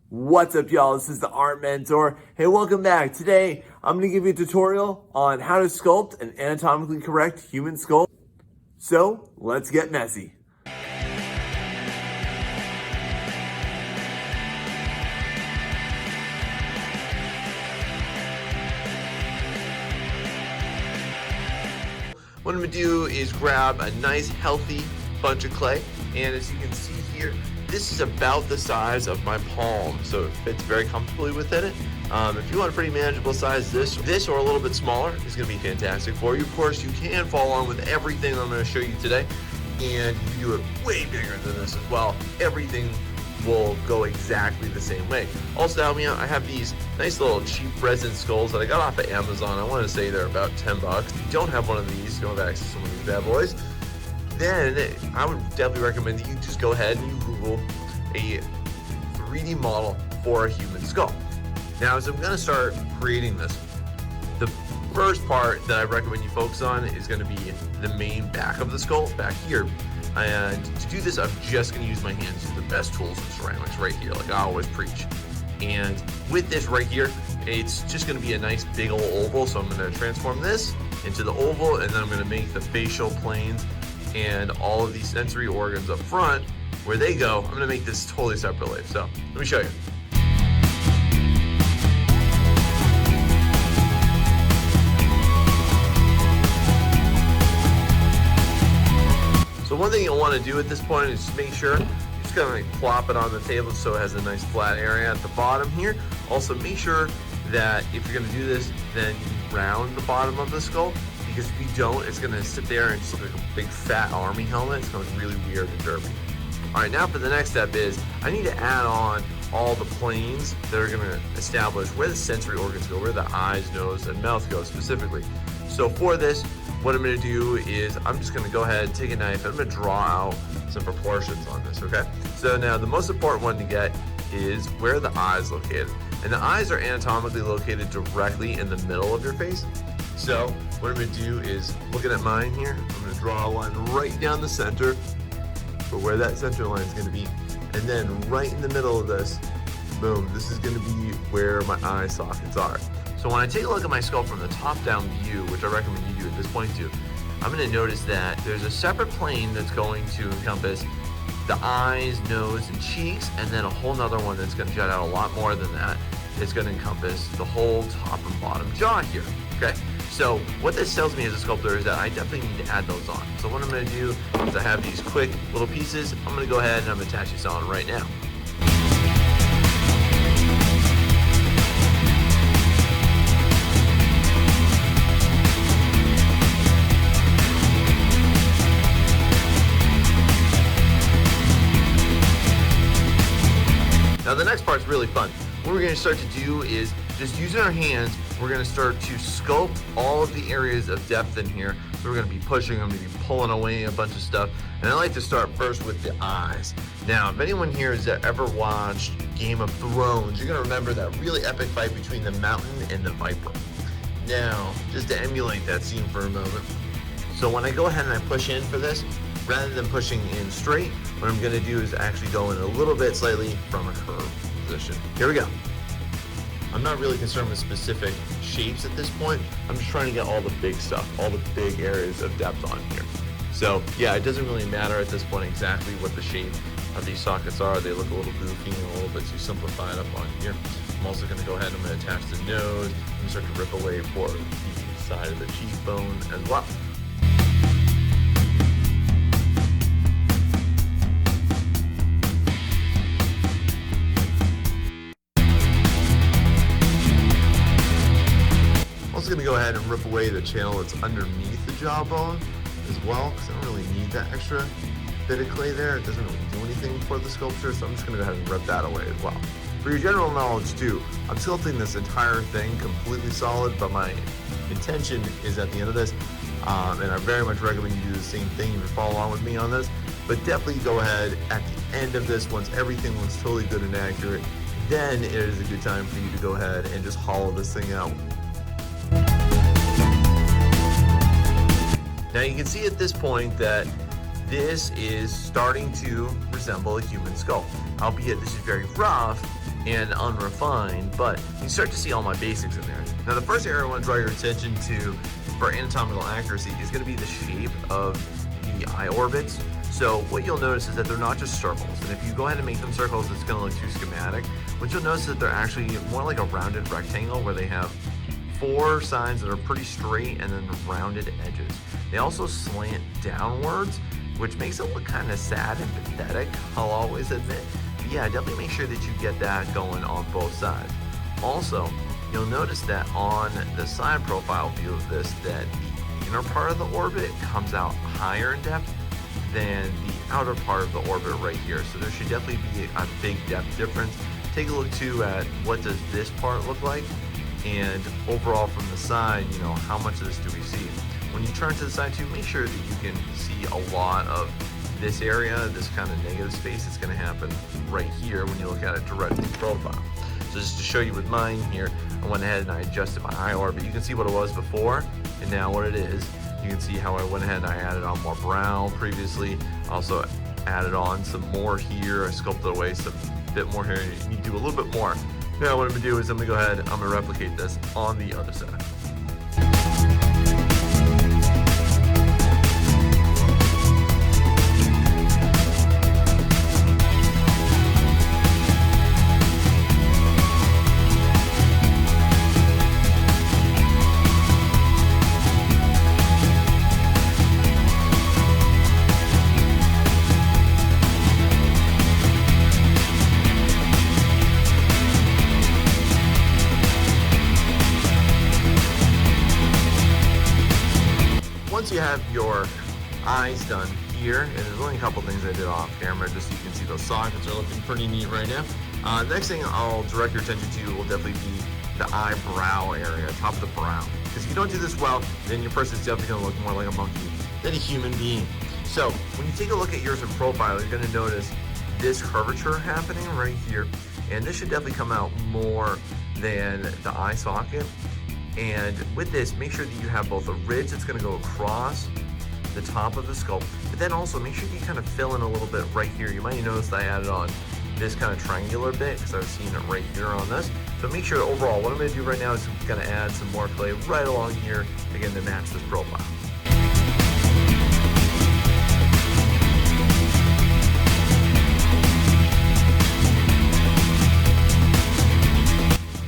What's up, y'all? This is the Art Mentor. Hey, welcome back. Today, I'm going to give you a tutorial on how to sculpt an anatomically correct human skull. So, let's get messy. What I'm going to do is grab a nice, healthy bunch of clay. And as you can see here, this is about the size of my palm, so it fits very comfortably within it. If you want a pretty manageable size, this or a little bit smaller is going to be fantastic for you. Of course, you can follow on with everything I'm going to show you today, and you can do it way bigger than this as well. Everything will go exactly the same way. Also, to help me out, I have these nice little cheap resin skulls that I got off of Amazon. I want to say they're about 10 bucks. If you don't have one of these, you don't have access to one of these bad boys, then I would definitely recommend that you just go ahead and you Google a 3D model for a human skull. Now, as I'm going to start creating this, the first part that I recommend you focus on is going to be the main back of the skull, back here. And to do this, I'm just going to use my hands, the best tools in ceramics right here, like I always preach. And with this right here, it's just going to be a nice big old oval. So I'm going to transform this into the oval, and then I'm going to make the facial planes and all of these sensory organs up front, where they go, I'm gonna make this totally separately. So let me show you. So one thing you'll wanna do at this point is just make sure, you're just gonna like plop it on the table so it has a nice flat area at the bottom here. Also make sure that if you're gonna do this, then you round the bottom of the skull, because if you don't, it's gonna sit there and just look like a big fat army helmet. It's gonna look really weird and derpy. All right, now for the next step is, I need to add on all the planes that are gonna establish where the sensory organs go, where the eyes, nose, and mouth go specifically. So for this, what I'm gonna do is, I'm just gonna go ahead and take a knife, and I'm gonna draw out some proportions on this, okay? So now the most important one to get is where the eyes located. And the eyes are anatomically located directly in the middle of your face. So what I'm gonna do is, looking at mine here, I'm gonna draw a line right down the center for where that center line is gonna be. And then right in the middle of this, boom, this is gonna be where my eye sockets are. So when I take a look at my skull from the top down view, which I recommend you do at this point too, I'm gonna notice that there's a separate plane that's going to encompass the eyes, nose, and cheeks, and then a whole nother one that's gonna jut out a lot more than that. It's gonna encompass the whole top and bottom jaw here, okay? So what this tells me as a sculptor is that I definitely need to add those on. So what I'm gonna do is, I have these quick little pieces. I'm gonna go ahead and I'm gonna attach these on right now. Now the next part's really fun. What we're gonna start to do is, just using our hands, we're gonna start to sculpt all of the areas of depth in here. So we're gonna be pushing, I'm gonna be pulling away a bunch of stuff. And I like to start first with the eyes. Now, if anyone here has ever watched Game of Thrones, you're gonna remember that really epic fight between the mountain and the viper. Now, just to emulate that scene for a moment. So when I go ahead and I push in for this, rather than pushing in straight, what I'm gonna do is actually go in a little bit slightly from a curved position. Here we go. I'm not really concerned with specific shapes at this point. I'm just trying to get all the big stuff, all the big areas of depth on here. So yeah, it doesn't really matter at this point exactly what the shape of these sockets are. They look a little goofy and a little bit too simplified up on here. I'm also gonna go ahead and I'm gonna attach the nose and start to rip away for the side of the cheekbone as well. I'm going to go ahead and rip away the channel that's underneath the jawbone as well, because I don't really need that extra bit of clay there. It doesn't really do anything for the sculpture, so I'm just going to go ahead and rip that away as well. For your general knowledge too, I'm sculpting this entire thing completely solid, but my intention is at the end of this, and I very much recommend you do the same thing. You can follow along with me on this, but definitely go ahead at the end of this, once everything looks totally good and accurate, then it is a good time for you to go ahead and just hollow this thing out. Now you can see at this point that this is starting to resemble a human skull. Albeit this is very rough, and unrefined, but you start to see all my basics in there. Now the first area I want to draw your attention to for anatomical accuracy is going to be the shape of the eye orbits. So what you'll notice is that they're not just circles, and if you go ahead and make them circles, it's going to look too schematic. What you'll notice is that they're actually more like a rounded rectangle where they have 4 sides that are pretty straight and then rounded edges. They also slant downwards, which makes it look kind of sad and pathetic, I'll always admit. But yeah, definitely make sure that you get that going on both sides. Also, you'll notice that on the side profile view of this, that the inner part of the orbit comes out higher in depth than the outer part of the orbit right here. So there should definitely be a big depth difference. Take a look too at what does this part look like, and overall from the side, you know, how much of this do we see? When you turn to the side too, make sure that you can see a lot of this area, this kind of negative space that's going to happen right here when you look at it directly in profile. So just to show you with mine here, I went ahead and I adjusted my eye orbit. You can see what it was before and now what it is. You can see how I went ahead and I added on more brow previously. Also added on some more here. I sculpted away some bit more here. You need to do a little bit more. Now what I'm going to do is I'm going to go ahead, I'm going to replicate this on the other side. Once you have your eyes done here, and there's only a couple things I did off camera just so you can see those sockets are looking pretty neat right now. Next thing I'll direct your attention to will definitely be the eyebrow area, top of the brow. Because if you don't do this well, then your person's definitely going to look more like a monkey than a human being. So when you take a look at yours in profile, you're going to notice this curvature happening right here, and this should definitely come out more than the eye socket. And with this, make sure that you have both a ridge that's going to go across the top of the sculpt, but then also make sure you kind of fill in a little bit right here. You might notice that I added on this kind of triangular bit because I was seeing it right here on this. So make sure overall, what I'm going to do right now is I'm going to add some more clay right along here, again, to match this profile.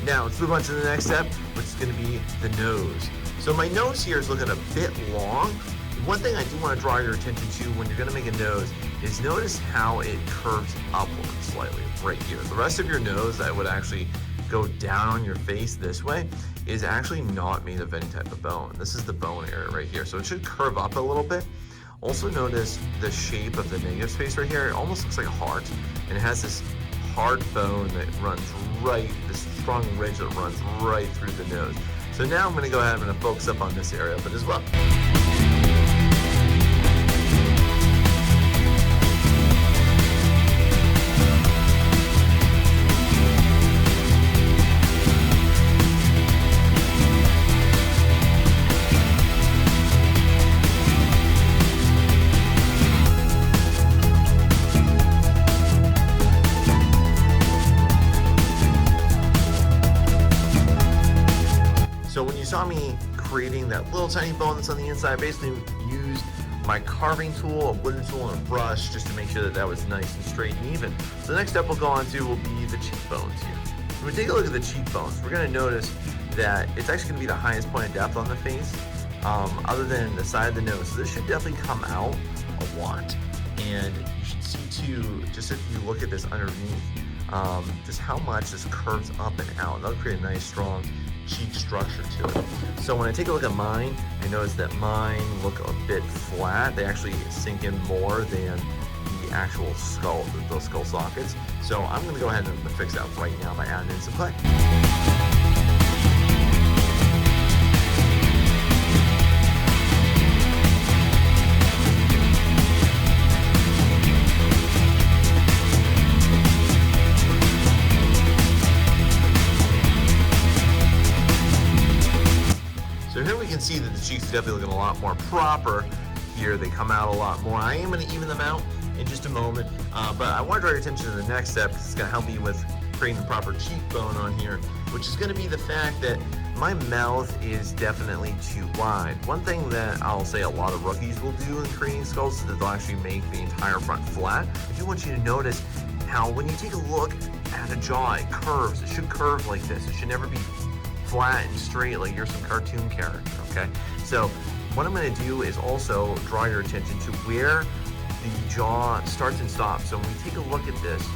Now let's move on to the next step, which is going to be the nose. So my nose here is looking a bit long. One thing I do want to draw your attention to when you're going to make a nose is notice how it curves upward slightly right here. The rest of your nose that would actually go down on your face this way is actually not made of any type of bone. This is the bone area right here. So it should curve up a little bit. Also notice the shape of the negative space right here. It almost looks like a heart, and it has this hard bone that runs right, this strong ridge that runs right through the nose. So now I'm going to go ahead and I'm going to focus up on this area of it as well. So when you saw me creating that little tiny bone that's on the inside, I basically used my carving tool, a wooden tool, and a brush just to make sure that that was nice and straight and even. So the next step we'll go on to will be the cheekbones here. When we take a look at the cheekbones, we're going to notice that it's actually going to be the highest point of depth on the face, other than the side of the nose. So this should definitely come out a lot. And you should see too, just if you look at this underneath, just how much this curves up and out. That'll create a nice strong cheek structure to it. So when I take a look at mine, I notice that mine look a bit flat. They actually sink in more than the actual skull, those skull sockets. So I'm going to go ahead and fix that right now by adding in some clay. So here we can see that the cheeks are definitely looking a lot more proper here. They come out a lot more. I am going to even them out in just a moment, but I want to draw your attention to the next step because it's going to help me with creating the proper cheekbone on here, which is going to be the fact that my mouth is definitely too wide. One thing that I'll say a lot of rookies will do in creating sculpts is that they'll actually make the entire front flat. I do want you to notice how when you take a look at a jaw, it curves. It should curve like this. It should never be flat and straight like you're some cartoon character, okay? So what I'm going to do is also draw your attention to where the jaw starts and stops. So when we take a look at this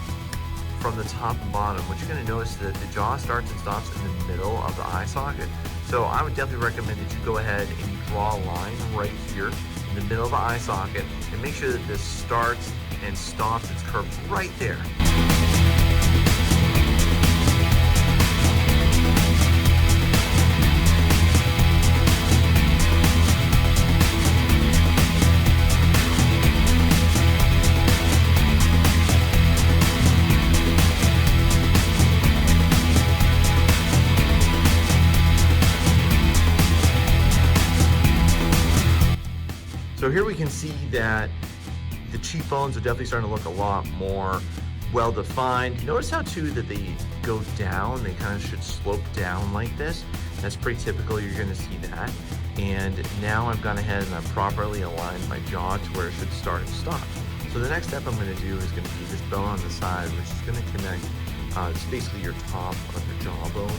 from the top and bottom, what you're going to notice is that the jaw starts and stops in the middle of the eye socket. So I would definitely recommend that you go ahead and you draw a line right here in the middle of the eye socket and make sure that this starts and stops its curve right there. So here we can see that the cheekbones are definitely starting to look a lot more well defined. Notice how too that they go down, they kind of should slope down like this. That's pretty typical, you're gonna see that. And now I've gone ahead and I've properly aligned my jaw to where it should start and stop. So the next step I'm gonna do is gonna be this bone on the side, which is gonna connect, it's basically your top of your jawbone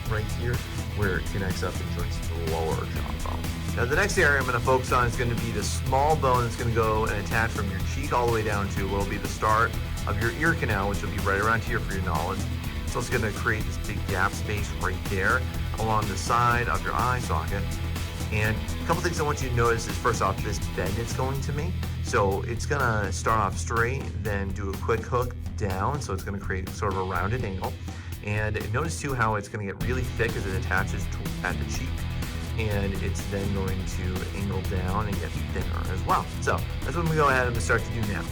right here, where it connects up and joins the lower jawbone. Now the next area I'm going to focus on is going to be the small bone that's going to go and attach from your cheek all the way down to what will be the start of your ear canal, which will be right around here for your knowledge. It's also going to create this big gap space right there along the side of your eye socket. And a couple things I want you to notice is, first off, this bend it's going to make. So it's going to start off straight, then do a quick hook down, so it's going to create sort of a rounded angle. And notice too how it's going to get really thick as it attaches at the cheek. And it's then going to angle down and get thinner as well. So that's what we go ahead and start to do now.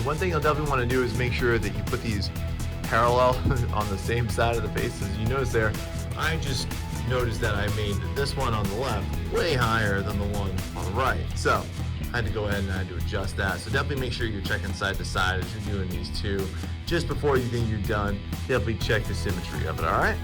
One thing you'll definitely want to do is make sure that you put these parallel on the same side of the face. As you notice there, I just noticed that I made this one on the left way higher than the one on the right. So I had to go ahead and I had to adjust that. So definitely make sure you're checking side to side as you're doing these two. Just before you think you're done, definitely check the symmetry of it, all right?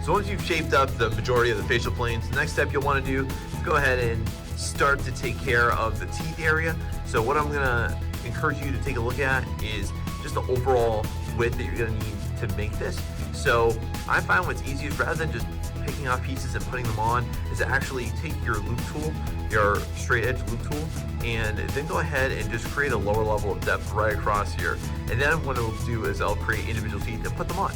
So once you've shaped up the majority of the facial planes, the next step you'll want to do is go ahead and start to take care of the teeth area. So what I'm going to encourage you to take a look at is just the overall width that you're going to need to make this. So I find what's easiest, rather than just picking off pieces and putting them on, is to actually take your loop tool, your straight edge loop tool, and then go ahead and just create a lower level of depth right across here. And then what it'll do is I'll create individual teeth and put them on.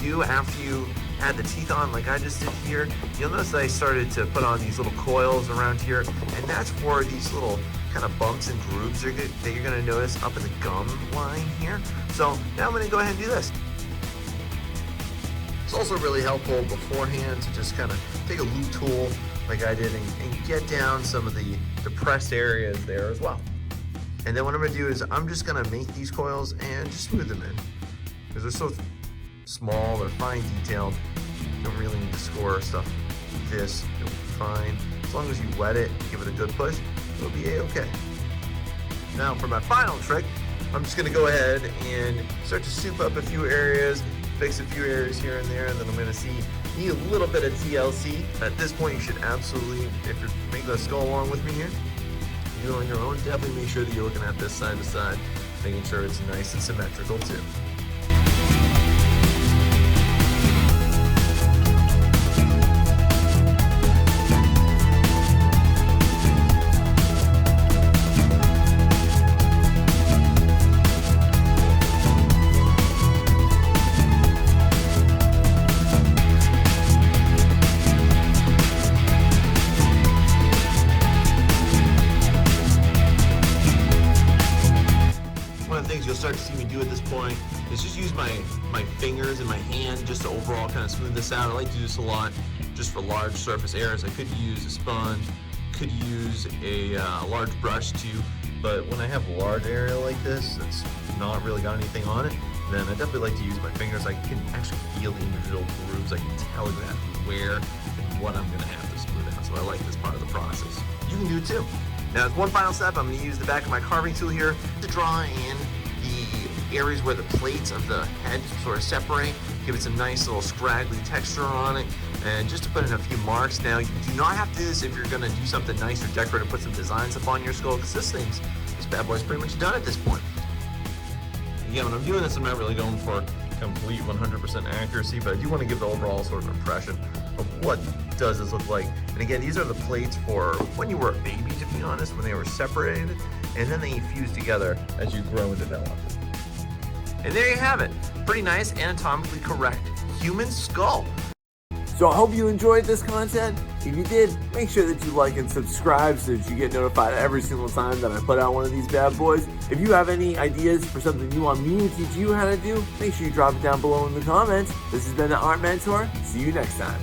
do after you add the teeth on, like I just did here, you'll notice that I started to put on these little coils around here, and that's for these little kind of bumps and grooves that you're going to notice up in the gum line here. So now I'm going to go ahead and do this. It's also really helpful beforehand to just kind of take a loop tool like I did and get down some of the depressed areas there as well. And then what I'm going to do is I'm just going to make these coils and just smooth them in, because they're so small, they're fine detailed. You don't really need to score stuff like this. It'll be fine. As long as you wet it, give it a good push, it'll be a-okay. Now for my final trick, I'm just going to go ahead and start to soup up a few areas, fix a few areas here and there, and then I'm going to need a little bit of TLC. At this point, you should absolutely, if you're making a skull along with me here, you on your own, definitely make sure that you're looking at this side to side, making sure it's nice and symmetrical too. You'll start to see me do at this point is just use my fingers and my hand just to overall kind of smooth this out. I like to do this a lot just for large surface areas. I could use a sponge, could use a large brush too, but when I have a large area like this that's not really got anything on it, then I definitely like to use my fingers. I can actually feel the individual grooves. I can tell exactly where and what I'm going to have to smooth out. So I like this part of the process. You can do it too. Now, as one final step, I'm going to use the back of my carving tool here to draw in the areas where the plates of the head sort of separate, give it some nice little scraggly texture on it, and just to put in a few marks. Now, you do not have to do this if you're going to do something nice or decorate or put some designs up on your skull, because this bad boy's pretty much done at this point. Again, when I'm doing this, I'm not really going for complete 100% accuracy, but I do want to give the overall sort of impression of what does this look like. And again, these are the plates for when you were a baby, to be honest, when they were separated, and then they fuse together as you grow and develop. And there you have it. Pretty nice, anatomically correct human skull. So I hope you enjoyed this content. If you did, make sure that you like and subscribe so that you get notified every single time that I put out one of these bad boys. If you have any ideas for something you want me to teach you how to do, make sure you drop it down below in the comments. This has been the Art Mentor. See you next time.